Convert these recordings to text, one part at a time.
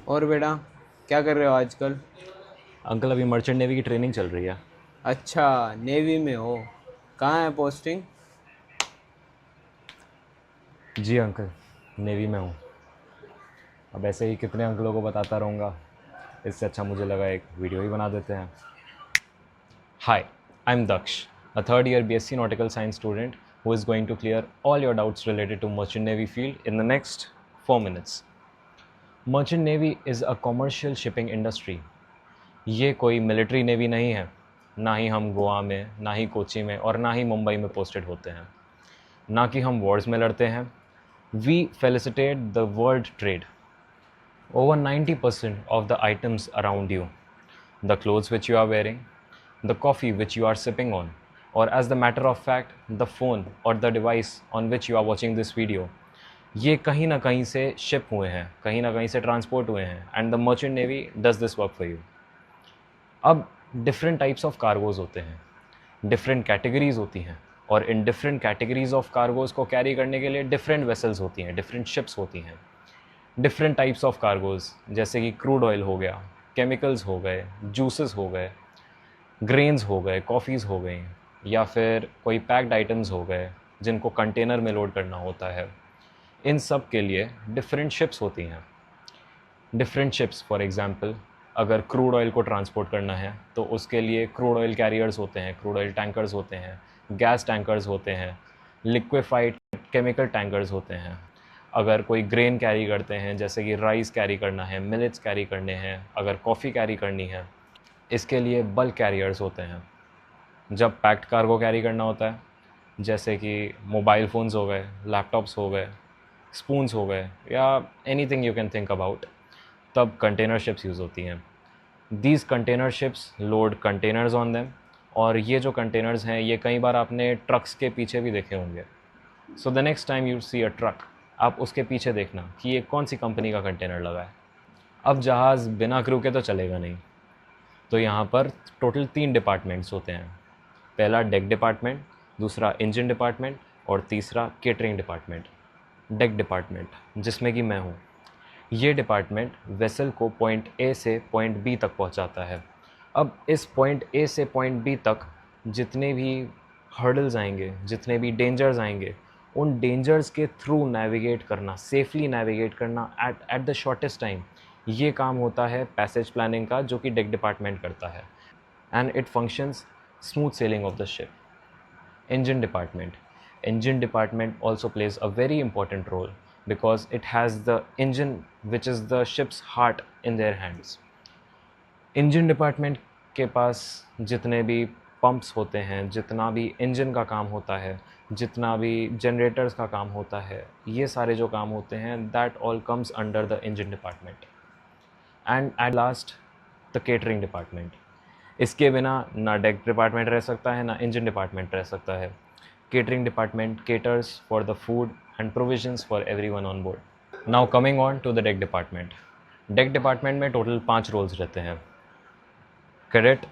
और बेटा, क्या कर रहे हो आजकल? अंकल अभी मर्चेंट नेवी की ट्रेनिंग चल रही है। अच्छा, नेवी में हो? कहाँ है पोस्टिंग? जी अंकल, नेवी में हूँ। अब ऐसे ही कितने अंकलों को बताता रहूँगा, इससे अच्छा मुझे लगा एक वीडियो ही बना देते हैं। Hi, I am Daksh, a third year BSc Nautical Science student who is going to clear all your doubts related to Merchant Navy field in the next 4 minutes. Merchant Navy is a commercial shipping industry. ये कोई military navy नहीं है। ना ही हम गोवा में, ना ही कोची में और ना ही मुंबई में पोस्टेड होते हैं। ना कि हम वॉर्स में लड़ते हैं। We felicitate the world trade. Over 90% of the items around you, the clothes which you are wearing, the coffee which you are sipping on, or as the matter of fact, the phone or the device on which you are watching this video, ये कहीं ना कहीं से ship हुए हैं, कहीं ना कहीं से ट्रांसपोर्ट हुए हैं, and the merchant navy does this work for you. अब डिफरेंट टाइप्स ऑफ कार्गोज होते हैं, डिफरेंट कैटेगरीज होती हैं, और in different categories of cargoes को कैरी करने के लिए डिफरेंट वेसल्स होती हैं, डिफरेंट शिप्स होती हैं। डिफरेंट टाइप्स ऑफ कार्गोज जैसे कि क्रूड ऑयल हो गया, केमिकल्स हो गए, जूसेस हो गए, ग्रेन्स हो गए, कॉफ़ीज़ हो गई, या फिर कोई पैक्ड आइटम्स हो गए जिनको कंटेनर में लोड करना होता है। इन सब के लिए डिफरेंट शिप्स होती हैं। डिफरेंट शिप्स फॉर एग्जांपल, अगर क्रूड ऑयल को ट्रांसपोर्ट करना है तो उसके लिए क्रूड ऑयल कैरियर्स होते हैं, क्रूड ऑयल टैंकर्स होते हैं, गैस टैंकर्स होते हैं, लिक्विफाइड केमिकल टैंकर्स होते हैं। अगर कोई ग्रेन कैरी करते हैं जैसे कि राइस कैरी करना है, मिलेट्स कैरी करने हैं, अगर कॉफ़ी कैरी करनी है, इसके लिए बल्क कैरियर्स होते हैं। जब पैक्ड कार्गो कैरी करना होता है जैसे कि मोबाइल फ़ोन्स हो गए, लैपटॉप्स हो गए, स्पून्स हो गए, या anything you can think about, तब कंटेनर शिप्स यूज़ होती हैं। These container ships load containers on them, और ये जो कंटेनर्स हैं ये कई बार आपने ट्रक्स के पीछे भी देखे होंगे। So the next time you see a truck, आप उसके पीछे देखना कि ये कौन सी कंपनी का कंटेनर लगा है। अब जहाज़ बिना क्रू के तो चलेगा नहीं, तो यहाँ पर टोटल 3 डिपार्टमेंट्स होते हैं। पहला डेक डिपार्टमेंट, दूसरा इंजन डिपार्टमेंट, और तीसरा केटरिंग डिपार्टमेंट। डेक डिपार्टमेंट जिसमें कि मैं हूँ, ये डिपार्टमेंट वेसल को पॉइंट ए से पॉइंट बी तक पहुँचाता है। अब इस पॉइंट ए से पॉइंट बी तक जितने भी हर्डल्स आएंगे, जितने भी डेंजर्स आएंगे, उन डेंजर्स के थ्रू नेविगेट करना, सेफली नेविगेट करना एट द शॉर्टेस्ट टाइम, ये काम होता है पैसेज प्लानिंग का, जो कि डेक डिपार्टमेंट करता है। And it functions smooth selling of the ship. Engine department. Engine department also plays a very important role because it has the engine, which is the ship's heart, in their hands. Engine department के पास जितने भी pumps होते हैं, जितना भी engine का काम होता है, जितना भी जनरेटर्स का काम होता है, ये सारे जो काम होते हैं, that all comes under the engine department. And at last, the catering department. इसके बिना ना डेक डिपार्टमेंट रह सकता है, ना इंजन डिपार्टमेंट रह सकता है। Catering department caters for the food and provisions for everyone on board. Now coming on to the deck department. Deck department में टोटल 5 रोल्स रहते हैं: cadet,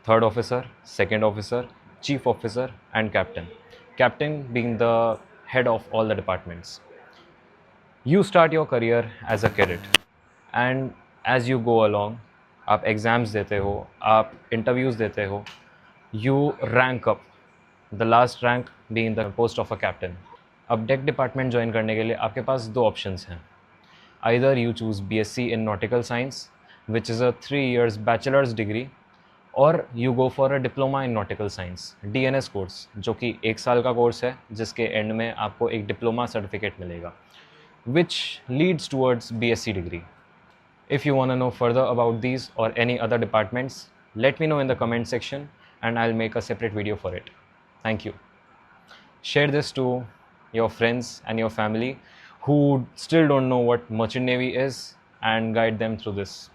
third officer, second officer, chief officer and captain. Captain being the head of all the departments. You start your career as a cadet, and as you go along, आप exams देते हो, आप interviews देते हो, you rank up, the last rank being the post of a captain. अब deck department join करने के लिए आपके पास 2 ऑप्शंस हैं। Either you choose BSc in nautical science which is a 3 years bachelor's degree, और you go for a diploma in nautical science, DNS course, जो कि 1 साल का कोर्स है, जिसके एंड में आपको एक डिप्लोमा सर्टिफिकेट मिलेगा, which leads towards BSc degree. If you want to know further about these or any other departments, let me know in the comment section and I'll make a separate video for it. Thank you. Share this to your friends and your family who still don't know what Merchant Navy is, and guide them through this.